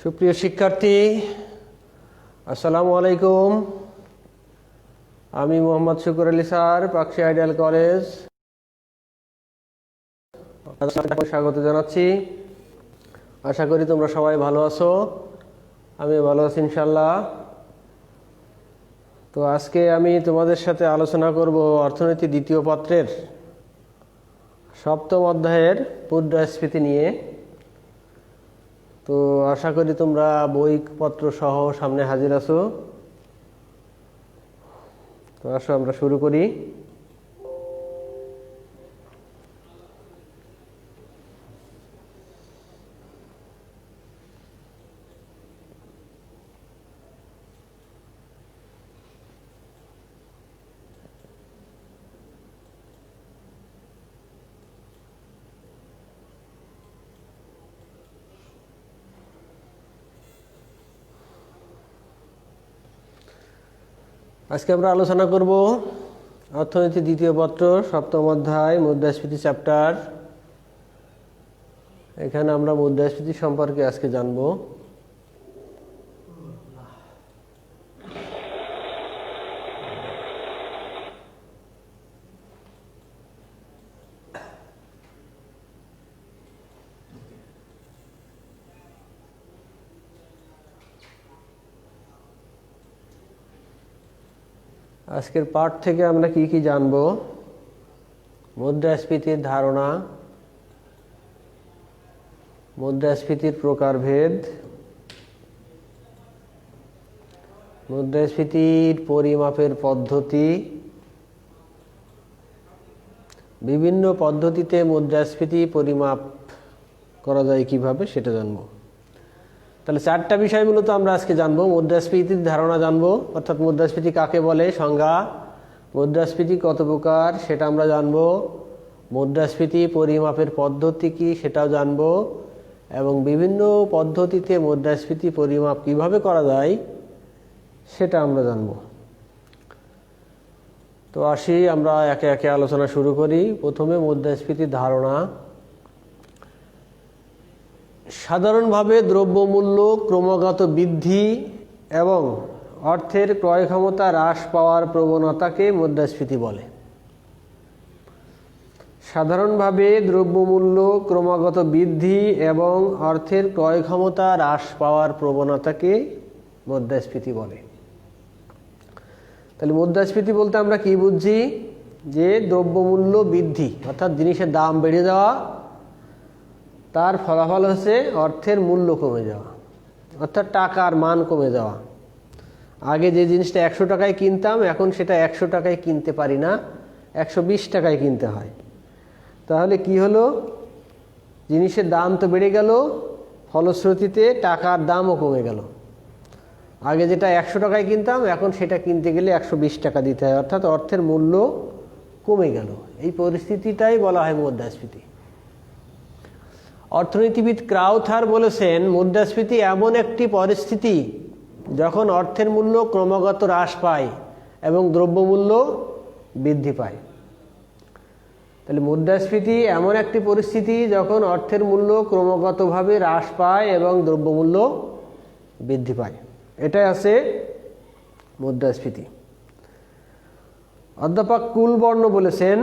সুপ্রিয় শিক্ষার্থী, আসসালামু আলাইকুম। আমি Mohammad Shukur Ali sir, Pakshi ideal college স্বাগত জানাচ্ছি। আশা করি তোমরা সবাই ভালো আছো। আমি ভালো আছি ইনশাল্লাহ। তো আজকে আমি তোমাদের সাথে আলোচনা করব অর্থনীতি দ্বিতীয় পত্রের সপ্তম অধ্যায়ের মুদ্রাস্ফীতি নিয়ে। তো আশা করি তোমরা বইপত্র সহ সামনে হাজির আছো। তো আসো আমরা শুরু করি। আজকে আমরা আলোচনা করব অর্থনীতি দ্বিতীয় পত্র সপ্তম অধ্যায় মুদ্রাস্ফীতি চ্যাপ্টার। এখানে আমরা মুদ্রাস্ফীতি সম্পর্কে আজকে জানব। আজকের পাঠ থেকে আমরা কি কি জানব? মুদ্রাস্ফীতির ধারণা, মুদ্রাস্ফীতির প্রকারভেদ, মুদ্রাস্ফীতির পরিমাপের পদ্ধতি, বিভিন্ন পদ্ধতিতে মুদ্রাস্ফীতি পরিমাপ করা যায় কিভাবে সেটা জানব। তাহলে চারটা বিষয় মূলত আমরা আজকে জানবো। মুদ্রাস্ফীতির ধারণা জানবো, অর্থাৎ মুদ্রাস্ফীতি কাকে বলে, সংজ্ঞা, মুদ্রাস্ফীতি কত প্রকার সেটা আমরা জানবো, মুদ্রাস্ফীতি পরিমাপের পদ্ধতি কি সেটাও জানবো, এবং বিভিন্ন পদ্ধতিতে মুদ্রাস্ফীতি পরিমাপ কিভাবে করা যায় সেটা আমরা জানবো। তো আসি আমরা একে একে আলোচনা শুরু করি। প্রথমে মুদ্রাস্ফীতির ধারণা। সাধারণভাবে দ্রব্যমূল্য ক্রমাগত বৃদ্ধি এবং অর্থের ক্রয় ক্ষমতা হ্রাস পাওয়ার প্রবণতাকে মুদ্রাস্ফীতি বলে। সাধারণভাবে দ্রব্যমূল্য ক্রমাগত বৃদ্ধি এবং অর্থের ক্রয় ক্ষমতা হ্রাস পাওয়ার প্রবণতাকে মুদ্রাস্ফীতি বলে। তাহলে মুদ্রাস্ফীতি বলতে আমরা কি বুঝছি? যে দ্রব্যমূল্য বৃদ্ধি, অর্থাৎ জিনিসের দাম বেড়ে যাওয়া, তার ফলাফল হচ্ছে অর্থের মূল্য কমে যাওয়া, অর্থাৎ টাকার মান কমে যাওয়া। আগে যে জিনিসটা 100 টাকায় কিনতাম, এখন সেটা 100 টাকায় কিনতে পারি না, 120 টাকায় কিনতে হয়। তাহলে কি হলো? জিনিসের দাম তো বেড়ে গেল, ফলশ্রুতিতে টাকার দামও কমে গেল। আগে যেটা 100 টাকায় কিনতাম, এখন সেটা কিনতে গেলে 120 টাকা দিতে হয়, অর্থাৎ অর্থের মূল্য কমে গেল। এই পরিস্থিতিটাই বলা হয় মুদ্রাস্ফীতি। অর্থনীতিবিদ ক্রাউথার বলেছেন, মুদ্রাস্ফীতি এমন একটি পরিস্থিতি যখন অর্থের মূল্য ক্রমাগত হ্রাস পায় এবং দ্রব্যমূল্য বৃদ্ধি পায়। তাহলে মুদ্রাস্ফীতি এমন একটি পরিস্থিতি যখন অর্থের মূল্য ক্রমাগতভাবে হ্রাস পায় এবং দ্রব্যমূল্য বৃদ্ধি পায়। এটাই আছে মুদ্রাস্ফীতি। অধ্যাপক কুলবর্ণ বলেছেন,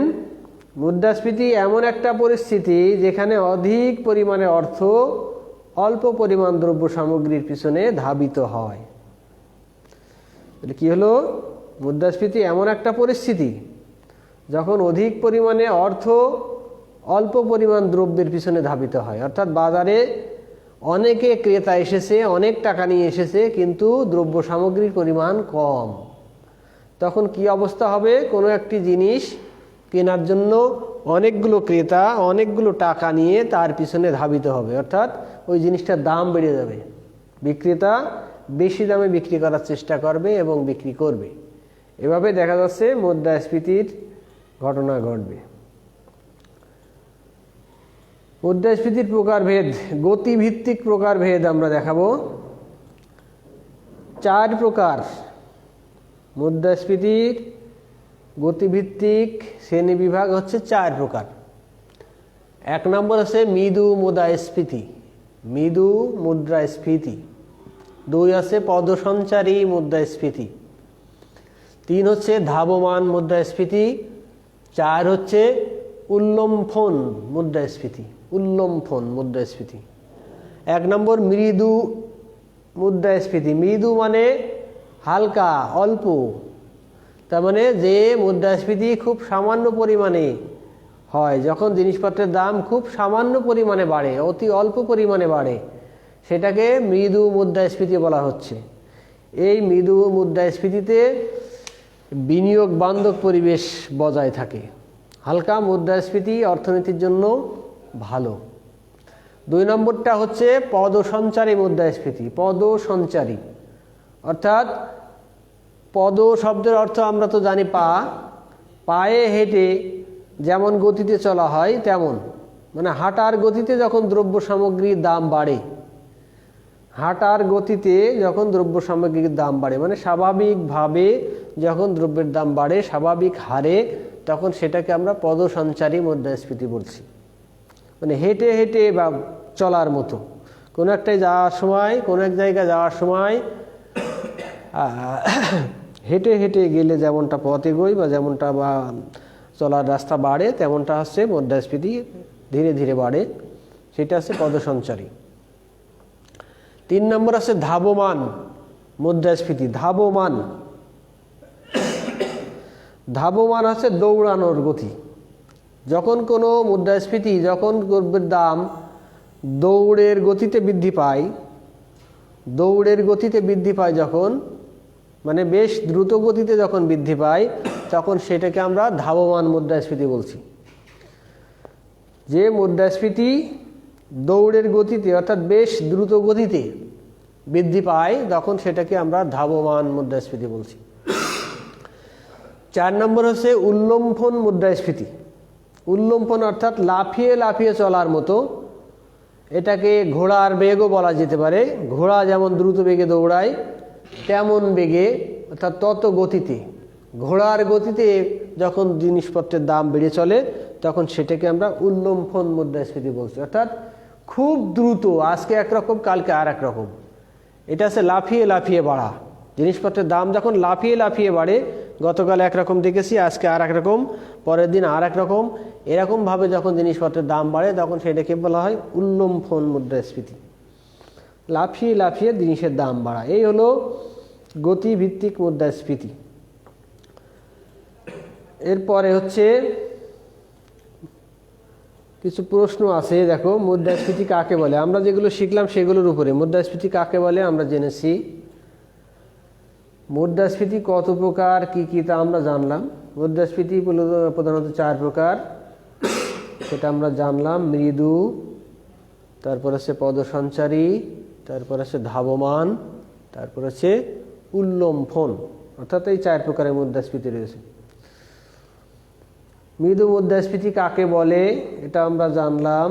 মুদ্রাস্ফীতি এমন একটা পরিস্থিতি যেখানে অধিক পরিমাণে অর্থ অল্প পরিমাণ দ্রব্য সামগ্রীর পিছনে ধাবিত হয়। কি হলো? মুদ্রাস্ফীতি এমন একটা পরিস্থিতি যখন অধিক পরিমাণে অর্থ অল্প পরিমাণ দ্রব্যের পিছনে ধাবিত হয়, অর্থাৎ বাজারে অনেকে ক্রেতা এসেছে, অনেক টাকা নিয়ে এসেছে, কিন্তু দ্রব্য সামগ্রীর পরিমাণ কম। তখন কি অবস্থা হবে? কোনো একটি জিনিস কেনার জন্য অনেকগুলো ক্রেতা অনেকগুলো টাকা নিয়ে তার পিছনে ধাবিত হবে, অর্থাৎ ওই জিনিসটার দাম বেড়ে যাবে। বিক্রেতা বেশি দামে বিক্রি করার চেষ্টা করবে এবং বিক্রি করবে। এভাবে দেখা যাচ্ছে মুদ্রাস্ফীতির ঘটনা ঘটবে। মুদ্রাস্ফীতির প্রকারভেদ, গতিভিত্তিক প্রকারভেদ আমরা দেখাবো। 4 প্রকার মুদ্রাস্ফীতির গতিভিত্তিক শ্রেণী বিভাগ হচ্ছে 4 প্রকার। 1 নম্বর আছে মৃদু মুদ্রাস্ফীতি। মৃদু মুদ্রাস্ফীতি। 2 আছে পদসঞ্চারী মুদ্রাস্ফীতি। 3 হচ্ছে ধাবমান মুদ্রাস্ফীতি। 4 হচ্ছে উল্লম্ফন মুদ্রাস্ফীতি। উল্লম্ফন মুদ্রাস্ফীতি। 1 নম্বর মৃদু মুদ্রাস্ফীতি। মৃদু মানে হালকা, অল্প, তার মানে যে মুদ্রাস্ফীতি খুব সামান্য পরিমাণে হয়, যখন জিনিসপত্রের দাম খুব সামান্য পরিমাণে বাড়ে, অতি অল্প পরিমাণে বাড়ে, সেটাকে মৃদু মুদ্রাস্ফীতি বলা হচ্ছে। এই মৃদু মুদ্রাস্ফীতিতে বিনিয়োগ বান্ধব পরিবেশ বজায় থাকে। হালকা মুদ্রাস্ফীতি অর্থনীতির জন্য ভালো। 2 নম্বরটা হচ্ছে পদসঞ্চারী মুদ্রাস্ফীতি। পদসঞ্চারী অর্থাৎ পদ শব্দের অর্থ আমরা তো জানি পা। পায়ে হেঁটে যেমন গতিতে চলা হয় তেমন, মানে হাঁটার গতিতে যখন দ্রব্য সামগ্রীর দাম বাড়ে, হাঁটার গতিতে যখন দ্রব্য সামগ্রীর দাম বাড়ে, মানে স্বাভাবিকভাবে যখন দ্রব্যের দাম বাড়ে স্বাভাবিক হারে, তখন সেটাকে আমরা পদসঞ্চারী মুদ্রাস্ফীতি বলছি। মানে হেঁটে হেঁটে বা চলার মতো, কোনো একটাই যাওয়ার সময়, কোনো এক জায়গায় যাওয়ার সময় হেঁটে হেঁটে গেলে যেমনটা পথ এগোয় বা যেমনটা বা চলার রাস্তা বাড়ে, তেমনটা হচ্ছে মুদ্রাস্ফীতি ধীরে ধীরে বাড়ে, সেটা হচ্ছে পদসঞ্চারী। 3 নম্বর আছে ধাবমান মুদ্রাস্ফীতি। ধাবমান ধাবমান হচ্ছে দৌড়ানোর গতি। যখন কোনো মুদ্রাস্ফীতি, যখন দ্রব্যের দাম দৌড়ের গতিতে বৃদ্ধি পায়, দৌড়ের গতিতে বৃদ্ধি পায় যখন, মানে বেশ দ্রুত গতিতে যখন বৃদ্ধি পায়, তখন সেটাকে আমরা ধাবমান মুদ্রাস্ফীতি বলছি। যে মুদ্রাস্ফীতি দৌড়ের গতিতে অর্থাৎ বেশ দ্রুত গতিতে বৃদ্ধি পায়, তখন সেটাকে আমরা ধাবমান মুদ্রাস্ফীতি বলছি। 4 নম্বর হচ্ছে উল্লম্ফন মুদ্রাস্ফীতি। উল্লম্ফন অর্থাৎ লাফিয়ে লাফিয়ে চলার মতো, এটাকে ঘোড়ার বেগও বলা যেতে পারে। ঘোড়া যেমন দ্রুত বেগে দৌড়ায়, তেমন বেগে অর্থাৎ তত গতিতে, ঘোড়ার গতিতে যখন জিনিসপত্রের দাম বেড়ে চলে, তখন সেটাকে আমরা উল্লম্ফন মুদ্রাস্ফীতি বলছি। অর্থাৎ খুব দ্রুত, আজকে একরকম কালকে আর এক রকম, এটা হচ্ছে লাফিয়ে লাফিয়ে বাড়া। জিনিসপত্রের দাম যখন লাফিয়ে লাফিয়ে বাড়ে, গতকাল একরকম দেখেছি, আজকে আর এক রকম, পরের দিন আর এক রকম, এরকমভাবে যখন জিনিসপত্রের দাম বাড়ে, তখন সেটাকে বলা হয় উল্লম্ফন মুদ্রাস্ফীতি। লাফিয়ে লাফিয়ে জিনিসের দাম বাড়া, এই হলো গতিভিত্তিক মুদ্রাস্ফীতি। এরপরে হচ্ছে কিছু প্রশ্ন আছে, দেখো মুদ্রাস্ফীতি কাকে বলে। আমরা যেগুলো শিখলাম সেগুলোর উপরে মুদ্রাস্ফীতি কাকে বলে আমরা জেনেছি। মুদ্রাস্ফীতি কত প্রকার, কি কি তা আমরা জানলাম। মুদ্রাস্ফীতি প্রধানত 4 প্রকার, সেটা আমরা জানলাম। মৃদু, তারপর আছে পদসঞ্চারী, তারপর আছে ধাবমান, তারপর আছে উল্লম্ফন, অর্থাৎ এই 4 প্রকারের মুদ্রাস্ফীতি রয়েছে। মৃদু মুদ্রাস্ফীতি কাকে বলে এটা আমরা জানলাম।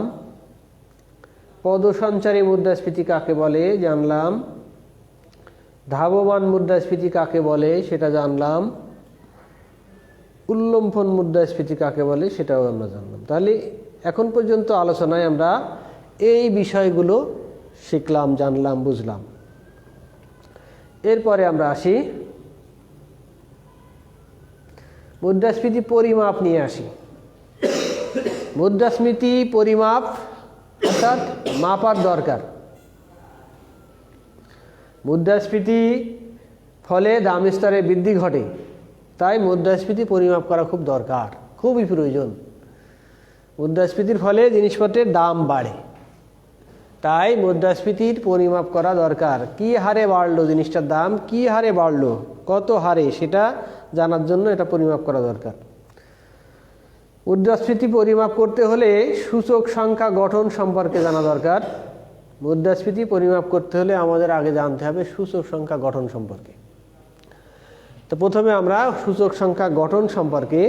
পদসঞ্চারী মুদ্রাস্ফীতি কাকে বলে জানলাম। ধাবমান মুদ্রাস্ফীতি কাকে বলে সেটা জানলাম। উল্লম্ফন মুদ্রাস্ফীতি কাকে বলে সেটাও আমরা জানলাম। তাহলে এখন পর্যন্ত আলোচনায় আমরা এই বিষয়গুলো শিখলাম, জানলাম, বুঝলাম। এরপরে আমরা আসি মুদ্রাস্ফীতি পরিমাপ নিয়ে আসি। মুদ্রাস্ফীতি পরিমাপ অর্থাৎ মাপার দরকার। মুদ্রাস্ফীতি ফলে দাম স্তরে বৃদ্ধি ঘটে, তাই মুদ্রাস্ফীতি পরিমাপ করা খুব দরকার, খুবই প্রয়োজন। মুদ্রাস্ফীতির ফলে জিনিসপত্রের দাম বাড়ে, তাই মুদ্রাস্ফীতির পরিমাপ করা দরকার। কি হারে বাড়লো জিনিসটার দাম, কি হারে বাড়লো, কত হারে, সেটা জানার জন্য এটা পরিমাপ করা দরকার। মুদ্রাস্ফীতি পরিমাপ করতে হলে সূচক সংখ্যা গঠন সম্পর্কে জানা দরকার। মুদ্রাস্ফীতি পরিমাপ করতে হলে আমাদের আগে জানতে হবে সূচক সংখ্যা গঠন সম্পর্কে। তো প্রথমে আমরা সূচক সংখ্যা গঠন সম্পর্কে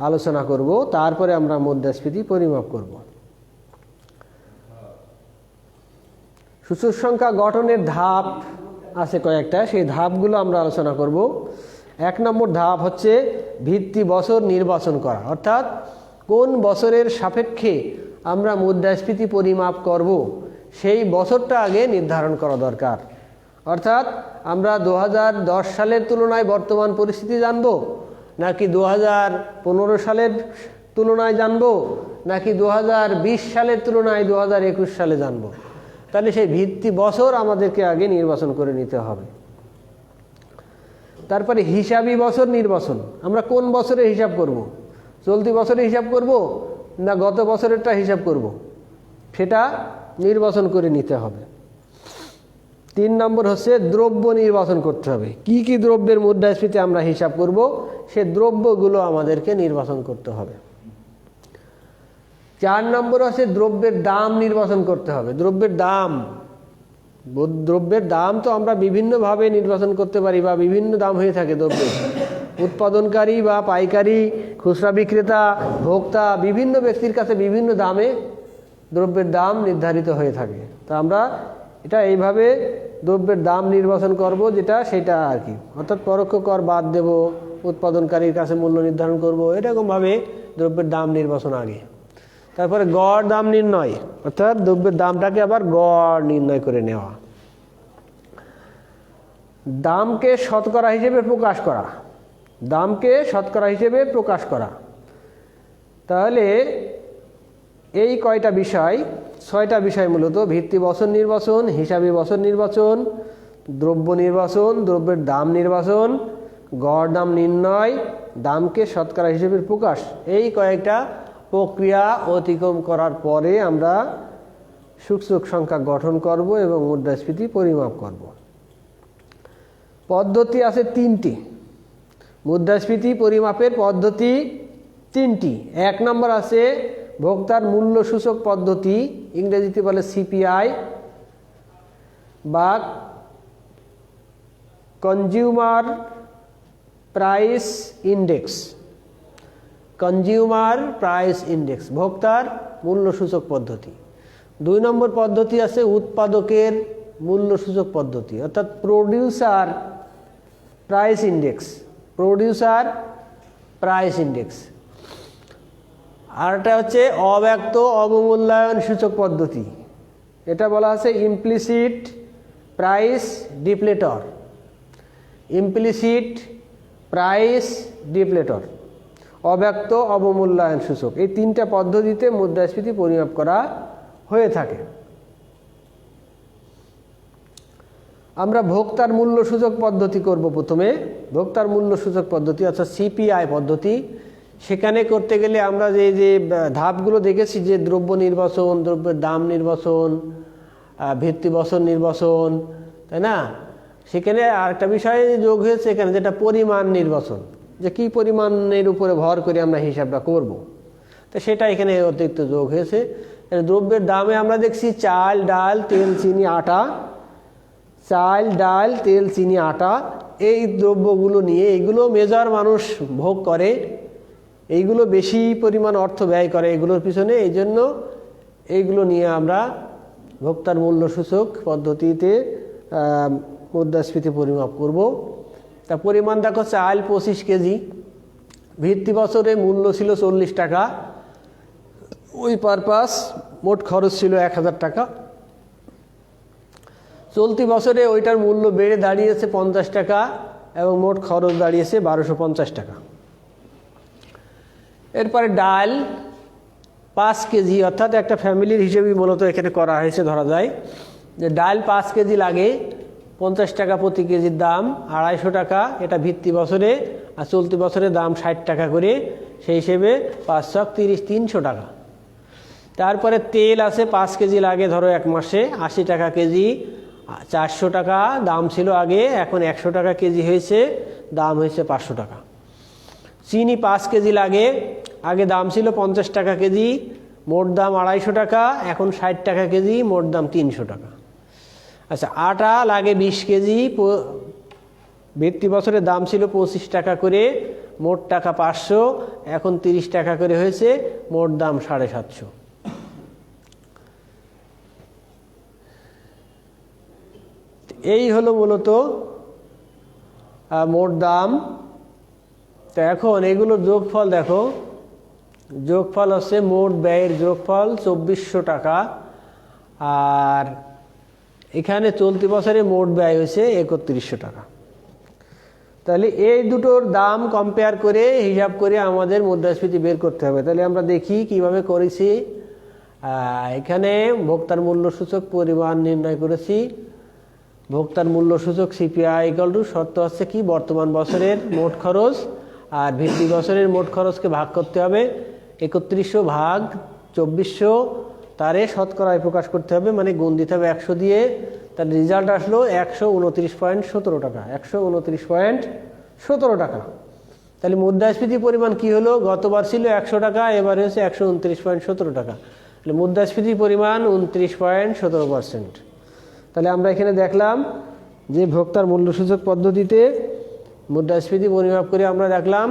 আলোচনা করব, তারপরে আমরা মুদ্রাস্ফীতি পরিমাপ করব। সূচক সংখ্যা গঠনের ধাপ আছে কয়েকটা, সেই ধাপগুলো আমরা আলোচনা করব। 1 নম্বর ধাপ হচ্ছে ভিত্তি বছর নির্বাচন করা, অর্থাৎ কোন বছরের সাপেক্ষে আমরা মুদ্রাস্ফীতি পরিমাপ করব সেই বছরটা আগে নির্ধারণ করা দরকার। অর্থাৎ আমরা 2010 সালের তুলনায় বর্তমান পরিস্থিতি জানব, নাকি 2015 সালের তুলনায় জানব, নাকি 2020 সালের তুলনায় 2021 সালে জানব। তাহলে সেই ভিত্তি বছর আমাদেরকে আগে নির্বাচন করে নিতে হবে। তারপরে হিসাবি বছর নির্বাচন। আমরা কোন বছরে হিসাব করব? চলতি বছরে হিসাব করব না গত বছরেরটা হিসাব করব, সেটা নির্বাচন করে নিতে হবে। 3 নম্বর হচ্ছে দ্রব্য নির্বাচন করতে হবে। কি কি দ্রব্যের মুদ্রাস্ফীতি আমরা হিসাব করব, সে দ্রব্যগুলো আমাদেরকে নির্বাচন করতে হবে। 4 নম্বর হচ্ছে দ্রব্যের দাম নির্বাচন করতে হবে। দ্রব্যের দাম তো আমরা বিভিন্নভাবে নির্বাচন করতে পারি, বা বিভিন্ন দাম হয়ে থাকে দ্রব্যের। উৎপাদনকারী বা পাইকারি, খুচরা বিক্রেতা, ভোক্তা, বিভিন্ন ব্যক্তির কাছে বিভিন্ন দামে দ্রব্যের দাম নির্ধারিত হয়ে থাকে। তা আমরা এটা এইভাবে দ্রব্যের দাম নির্বাচন করব, যেটা সেটা আর কি। অর্থাৎ পরোক্ষ কর বাদ দেব, উৎপাদনকারীর কাছে মূল্য নির্ধারণ করব, এরকমভাবে দ্রব্যের দাম নির্বাচন আগে। তারপরে গড় দাম নির্ণয়, অর্থাৎ দ্রব্যের দামটাকে আবার গড় নির্ণয় করে নেওয়া। দামকে শতকরা হিসেবে প্রকাশ করা, দামকে শতকরা হিসেবে প্রকাশ করা। তাহলে এই কয়টা বিষয়, 6টা বিষয় মূলত: ভিত্তি বছর নির্বাচন, হিসাবি বছর নির্বাচন, দ্রব্য নির্বাচন, দ্রব্যের দাম নির্বাচন, গড় দাম নির্ণয়, দামকে শতকরা হিসেবে প্রকাশ। এই কয়েকটা প্রক্রিয়া অতিক্রম করার পরে আমরা সূচক সংখ্যা গঠন করব এবং মুদ্রাস্ফীতি পরিমাপ করব। পদ্ধতি আছে 3টি। মুদ্রাস্ফীতি পরিমাপের পদ্ধতি 3টি। 1 নম্বর আছে ভোক্তার মূল্য সূচক পদ্ধতি, ইংরেজিতে বলে সিপিআই বা consumer price index. Consumer price index, ভোক্তার মূল্য সূচক পদ্ধতি। 2 নম্বর পদ্ধতি আছে উৎপাদকের মূল্য সূচক পদ্ধতি, অর্থাৎ producer price index. Producer price index. আরটা হচ্ছে অব্যক্ত অবমূল্যায়ন সূচক পদ্ধতি, এটা বলা আছে ইমপ্লিসিট প্রাইস ডিফলেটর। ইমপ্লিসিট প্রাইস ডিফলেটর, অব্যক্ত অবমূল্যায়ন সূচক। এই 3টা পদ্ধতিতে মুদ্রাস্ফীতি পরিমাপ করা হয়ে থাকে। আমরা ভোক্তার মূল্য সূচক পদ্ধতি করব প্রথমে। ভোক্তার মূল্য সূচক পদ্ধতি অর্থাৎ সিপিআই পদ্ধতি। সেখানে করতে গেলে আমরা যে যে ধাপগুলো দেখেছি, যে দ্রব্য নির্বাচন, দ্রব্যের দাম নির্বাচন, ভিত্তি বছর নির্বাচন, তাই না? সেখানে আরেকটা বিষয় যোগ হয়েছে এখানে, যেটা পরিমাণ নির্বাচন, যে কি পরিমাণের উপরে ভর করে আমরা হিসাবটা করব। তো সেটা এখানে অতিরিক্ত যোগ হয়েছে। দ্রব্যের দামে আমরা দেখছি চাল, ডাল, তেল, চিনি, আটা। চাল, ডাল, তেল, চিনি, আটা, এই দ্রব্যগুলো নিয়ে, এইগুলো মেজর মানুষ ভোগ করে, এইগুলো বেশি পরিমাণ অর্থ ব্যয় করে এগুলোর পিছনে। এই জন্য এইগুলো নিয়ে আমরা ভোক্তার মূল্য সূচক পদ্ধতিতে মুদ্রাস্ফীতি পরিমাপ করব। তা পরিমাণ দেখো, চাল 25 কেজি, ভিত্তি বছরে মূল্য ছিল 40 টাকা, ওই পারপাস মোট খরচ ছিল 1000 টাকা। চলতি বছরে ওইটার মূল্য বেড়ে দাঁড়িয়েছে 50 টাকা এবং মোট খরচ দাঁড়িয়েছে 1250 টাকা। এরপরে ডাল 5 কেজি, অর্থাৎ একটা ফ্যামিলির হিসেবে মূলত এখানে করা হয়েছে। ধরা যায় যে ডাল 5 কেজি লাগে, 50 টাকা প্রতি কেজির দাম, 250 টাকা এটা ভিত্তি বছরে, আর চলতি বছরে দাম 60 টাকা করে, সেই হিসেবে 5 × 30, 300 টাকা। তারপরে তেল আছে 5 কেজি লাগে ধরো 1 মাসে, 80 টাকা কেজি, 400 টাকা দাম ছিল আগে, এখন 100 টাকা কেজি হয়েছে, দাম হয়েছে 500 টাকা। চিনি 5 কেজি লাগে, আগে দাম ছিল 50 টাকা কেজি, মোট দাম 250 টাকা, এখন 60 টাকা কেজি, মোট দাম 300 টাকা। আচ্ছা, আটা লাগে 20 কেজি, ভিত্তি বছরের দাম ছিল 25 টাকা করে, মোট টাকা 500, এখন 30 টাকা করে হয়েছে, মোট দাম 750। এই হলো মূলত মোট দাম। তো এখন এগুলোর যোগফল দেখো, যোগফল হচ্ছে মোট ব্যয়ের যোগফল 2400 টাকা, আর এখানে চলতি বছরে মোট ব্যয় হয়েছে 3100 টাকা। তাহলে এই দুটোর দাম কম্পেয়ার করে হিসাব করে আমাদের মুদ্রাস্ফীতি বের করতে হবে। তাহলে আমরা দেখি কিভাবে করেছি। এখানে ভোক্তার মূল্য সূচক পরিমাণ নির্ণয় করেছি। ভোক্তার মূল্য সূচক সিপিআই ইকুয়াল টু শর্ত হচ্ছে কি, বর্তমান বছরের মোট খরচ আর ভিত্তি বছরের মোট খরচকে ভাগ করতে হবে। 3100 ভাগ 2400 তারে শতকরায় প্রকাশ করতে হবে, মানে গুণ দিতে হবে 100 দিয়ে। তার রেজাল্ট আসলো 129.17 টাকা, 129.17 টাকা। তাহলে মুদ্রাস্ফীতি পরিমাণ কি হলো, গতবার ছিল 100 টাকা, এবার হয়েছে 129.17 টাকা। তাহলে মুদ্রাস্ফীতি পরিমাণ 29.17%। তাহলে আমরা এখানে দেখলাম যে ভোক্তার মূল্যসূচক পদ্ধতিতে মুদ্রাস্ফীতি পরিমাপ করে আমরা দেখলাম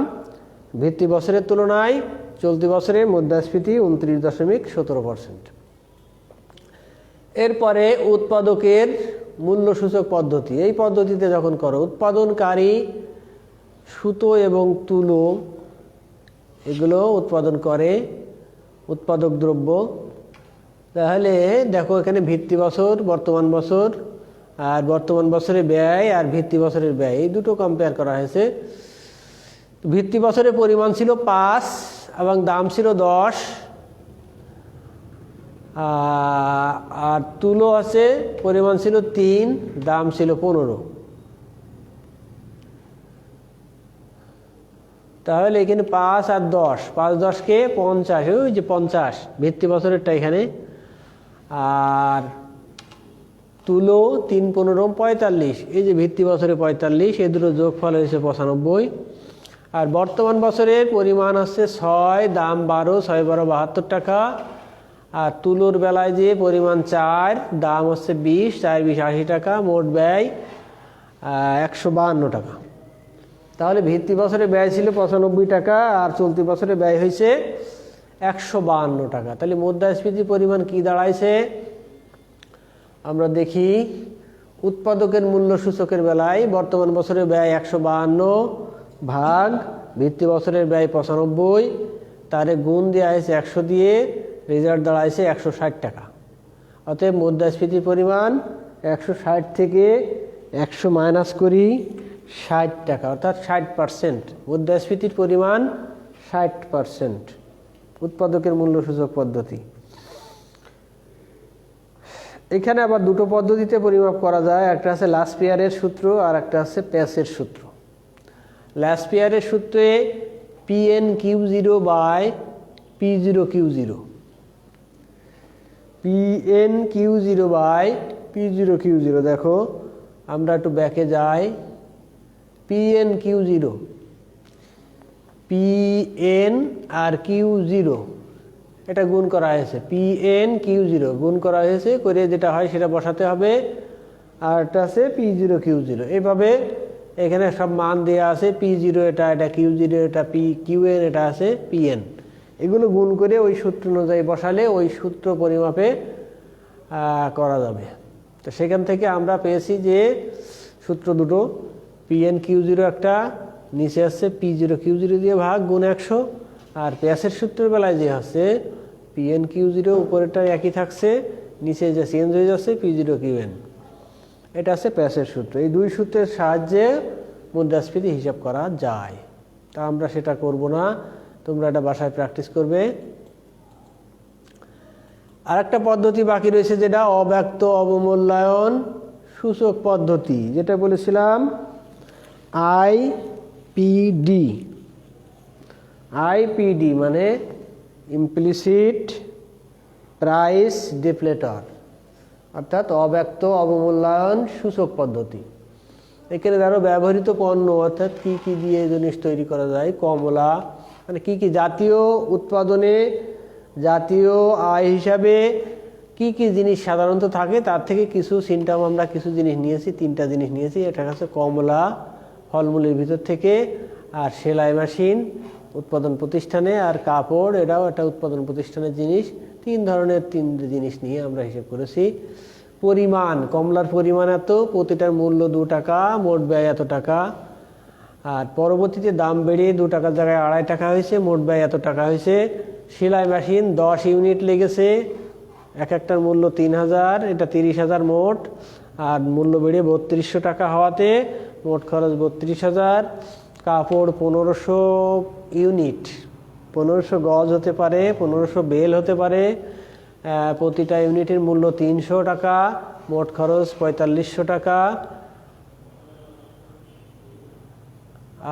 ভিত্তি বছরের তুলনায় চলতি বছরে মুদ্রাস্ফীতি 29.17%। এরপরে উৎপাদকের মূল্যসূচক পদ্ধতি। এই পদ্ধতিতে যখন করো, উৎপাদনকারী সুতো এবং তুলো এগুলো উৎপাদন করে উৎপাদক দ্রব্য। তাহলে দেখো এখানে ভিত্তি বছর, বর্তমান বছর, আর বর্তমান বছরের ব্যয় আর ভিত্তি বছরের ব্যয় এই দুটো কম্পেয়ার করা হয়েছে। ভিত্তি বছরের পরিমাণ ছিল 5 এবং দাম ছিল 10, আর তুলো আছে পরিমাণ ছিল 3, দাম ছিল 15। তাহলে এখানে 5 আর 10, 5 10কে 50, ওই যে 50 ভিত্তি বছরেরটা এখানে, আর তুলো 3 15 45, এই যে ভিত্তি বছরে 45, এই দুটো যোগফল হয়েছে 95। আর বর্তমান বছরের পরিমাণ হচ্ছে 6, দাম 12, 6 12 72 টাকা। আর তুলোর বেলায় যে পরিমাণ 4, দাম হচ্ছে 20, 4 20 80 টাকা, মোট ব্যয় 152 টাকা। তাহলে ভিত্তি বছরে ব্যয় ছিল 95 টাকা আর চলতি বছরে ব্যয় হয়েছে 152 টাকা। তাহলে মুদ্রাস্ফীতির পরিমাণ কি দাঁড়াইছে আমরা দেখি। উৎপাদকের মূল্য সূচকের বেলায় বর্তমান বছরের ব্যয় 152 ভাগ ভিত্তি বছরের ব্যয় 95, তারে গুণ দেওয়া হয়েছে 100 দিয়ে, রেজাল্ট দাঁড়াইছে 160 টাকা। অতএব মুদ্রাস্ফীতির পরিমাণ 160 থেকে 100 মাইনাস করি 60 টাকা, অর্থাৎ 60%। মুদ্রাস্ফীতির পরিমাণ 60% উৎপাদকের মূল্য সূচক পদ্ধতি। এখানে আবার দুটো পদ্ধতিতে পরিমাপ করা যায়, একটা আছে লাসপিয়ারের সূত্র আর একটা আছে প্যাসের সূত্র। লাসপিয়ারের সূত্রে PN/Q0 by P0/Q0, PN/Q0 by P0/Q0। দেখো আমরা একটু ব্যাকে যাই। PN/Q0, PN আর Q0 এটা গুণ করা হয়েছে, PN/Q0 গুণ করা হয়েছে, করে যেটা হয় সেটা বসাতে হবে। আর এটা আছে P0/Q0। এইভাবে এখানে সব মান দেওয়া আছে, P0 এটা, এটা Q0 এটা, QN এটা আছে PN। এগুলো গুণ করে ওই সূত্র অনুযায়ী বসালে ওই সূত্র পরিমাপে করা যাবে। তো সেখান থেকে আমরা পেয়েছি যে সূত্র দুটো, PN/Q0 একটা, নিচে আসছে P0/Q0 দিয়ে ভাগ গুণ 100। আর প্যাসের সূত্রের বেলায় যে আছে PN/Q0 উপরেরটা একই থাকছে, নিচে যে চেঞ্জ হয়ে যাচ্ছে P0/QN, এটা আছে প্যাসের সূত্র। এই দুই সূত্রের সাহায্যে মুদ্রাস্ফীতি হিসাব করা যায়। তা আমরা সেটা করব না, তোমরা এটা বাসায় প্র্যাকটিস করবে। আর একটা পদ্ধতি বাকি রয়েছে, যেটা অব্যক্ত অবমূল্যায়ন সূচক পদ্ধতি, যেটা বলেছিলাম IPD মানে ইমপ্লিসিট প্রাইস ডিফলেটর, অর্থাৎ অব্যক্ত অবমূল্যায়ন সূচক পদ্ধতি। এখানে ধরো ব্যবহৃত পণ্য, অর্থাৎ কি কি দিয়ে জিনিস তৈরি করা যায়, কমলা, মানে কি কি জাতীয় উৎপাদনে জাতীয় আয় হিসাবে কি কি জিনিস সাধারণত থাকে, তার থেকে কিছু সিনটাম আমরা কিছু জিনিস নিয়েছি, 3টা জিনিস নিয়েছি। এটা হচ্ছে কমলা ফলমূলের ভিতর থেকে, আর সেলাই মেশিন উৎপাদন প্রতিষ্ঠানে, আর কাপড় এটাও একটা উৎপাদন প্রতিষ্ঠানের জিনিস। 3 ধরনের 3 জিনিস নিয়ে আমরা হিসেব করেছি। পরিমাণ, কমলার পরিমাণ এত, প্রতিটার মূল্য 2 টাকা, মোট ব্যয় এত টাকা। আর পরবর্তীতে দাম বেড়ে 2 টাকার জায়গায় 2.5 টাকা হয়েছে, মোট ব্যয় এত টাকা হয়েছে। সেলাই মেশিন 10 ইউনিট লেগেছে, এক একটার মূল্য 3000, এটা 30,000 মোট। আর মূল্য বেড়ে 3200 টাকা হওয়াতে মোট খরচ 32,000। কাপড় 1500 ইউনিট, 1500 গজ হতে পারে, 1500 বেল হতে পারে। প্রতিটা ইউনিটের মূল্য 300 টাকা, মোট খরচ 4500 টাকা।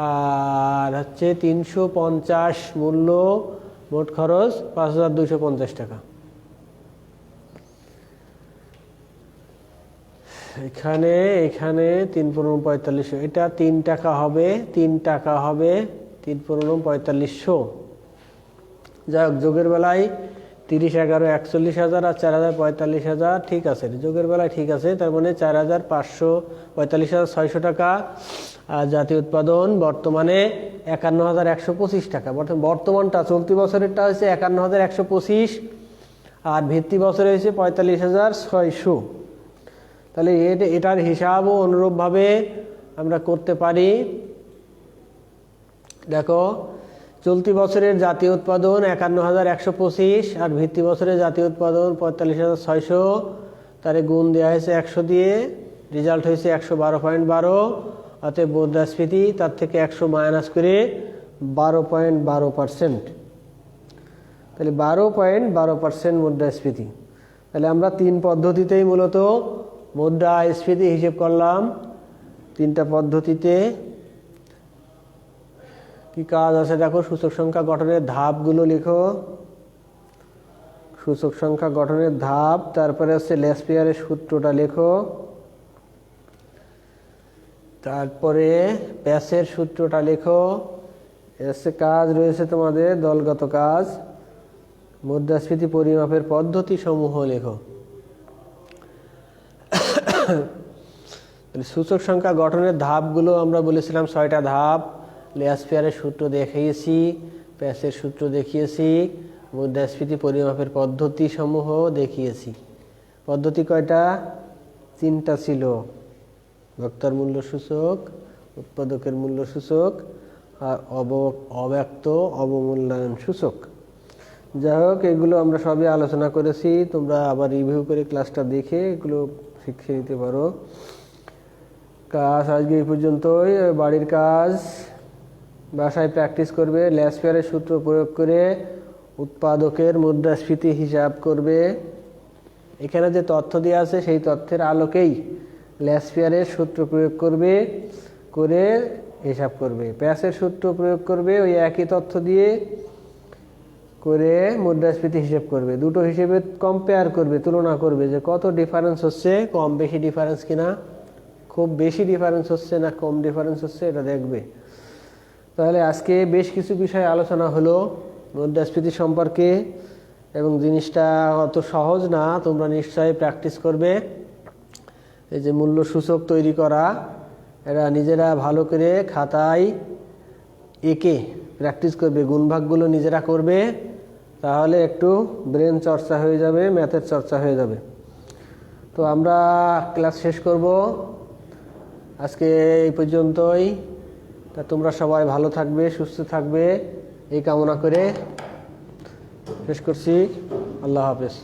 আর হচ্ছে 350 মূল্য, মোট খরচ 5250 টাকা। এখানে 3 × 4500, এটা 3 টাকা হবে, 3 টাকা হবে, 3 × 4500। যাই হোক, যোগের বেলায় 30, 11, 41,000 আর 4000, 45,000 ঠিক আছে, যোগের বেলায় ঠিক আছে। তার মানে 4500, 45,600 টাকা। আর জাতীয় উৎপাদন বর্তমানে 51,125 টাকা। বর্তমানটা চলতি বছরেরটা হয়েছে 51,125, আর ভিত্তি বছরে হয়েছে 45,600। তাহলে এটার হিসাবও অনুরূপভাবে আমরা করতে পারি। দেখো, চলতি বছরের জাতীয় উৎপাদন 51,125 আর ভিত্তি বছরের জাতীয় উৎপাদন 45,600, তারে গুণ দেওয়া হয়েছে 100 দিয়ে, রেজাল্ট হয়েছে 112.12। অতএব মুদ্রাস্ফীতি তার থেকে 100 মাইনাস করে 12.12%। তাহলে 12.12% মুদ্রাস্ফীতি। তাহলে আমরা 3 পদ্ধতিতেই মূলত মুদ্রাস্ফীতি হিসেব করলাম। 3টা পদ্ধতিতে কি কাজ আছে দেখো। সূচক সংখ্যা গঠনের ধাপগুলো লিখো। সূচক সংখ্যা গঠনের ধাপ, তারপরে হচ্ছে ল্যাসপিয়ারের সূত্রটা লেখো, তারপরে প্যাসের সূত্রটা লেখো। এসে কাজ রয়েছে তোমাদের দলগত কাজ, মুদ্রাস্ফীতি পরিমাপের পদ্ধতি সমূহ লেখো। সূচক সংখ্যা গঠনের ধাপগুলো আমরা বলেছিলাম 6টা ধাপ। ল্যাসপিয়ারের সূত্র দেখিয়েছি, প্যাসের সূত্র দেখিয়েছি, মুদ্রাস্ফীতি পরিমাপের পদ্ধতি সমূহ দেখিয়েছি। পদ্ধতি কয়টা? 3টা ছিল, ভোক্তার মূল্য সূচক, উৎপাদকের মূল্য সূচক আর অব্যক্ত অবমূল্যায়ন সূচক। যাই হোক, এগুলো আমরা সবই আলোচনা করেছি, তোমরা আবার রিভিউ করে ক্লাসটা দেখে এগুলো শিখে নিতে পারো। কাজ আজকে এই পর্যন্তই। বাড়ির কাজ বাসায় প্র্যাকটিস করবে। ল্যাসপিয়ারের সূত্র প্রয়োগ করে উৎপাদকের মুদ্রাস্ফীতি হিসাব করবে। এখানে যে তথ্য দেওয়া আছে সেই তথ্যের আলোকেই ল্যাসপিয়ারের সূত্র প্রয়োগ করবে, করে হিসাব করবে। প্যাসের সূত্র প্রয়োগ করবে, ওই একই তথ্য দিয়ে করে মুদ্রাস্ফীতি হিসাব করবে। দুটো হিসেবে কম্পেয়ার করবে, তুলনা করবে যে কত ডিফারেন্স হচ্ছে, কম বেশি ডিফারেন্স কিনা, খুব বেশি ডিফারেন্স হচ্ছে না কম ডিফারেন্স হচ্ছে, এটা দেখবে। তাহলে আজকে বেশ কিছু বিষয় আলোচনা হলো মুদ্রাস্ফীতি সম্পর্কে, এবং জিনিসটা অত সহজ না, তোমরা নিশ্চয়ই প্র্যাকটিস করবে। এই যে মূল্য সূচক তৈরি করা, এরা নিজেরা ভালো করে খাতায় এঁকে প্র্যাকটিস করবে, গুণভাগগুলো নিজেরা করবে, তাহলে একটু ব্রেন চর্চা হয়ে যাবে, ম্যাথের চর্চা হয়ে যাবে। তো আমরা ক্লাস শেষ করব আজকে এই পর্যন্তই। তা তোমরা সবাই ভালো থাকবে, সুস্থ থাকবে, এই কামনা করে শেষ করছি। আল্লাহ হাফেজ।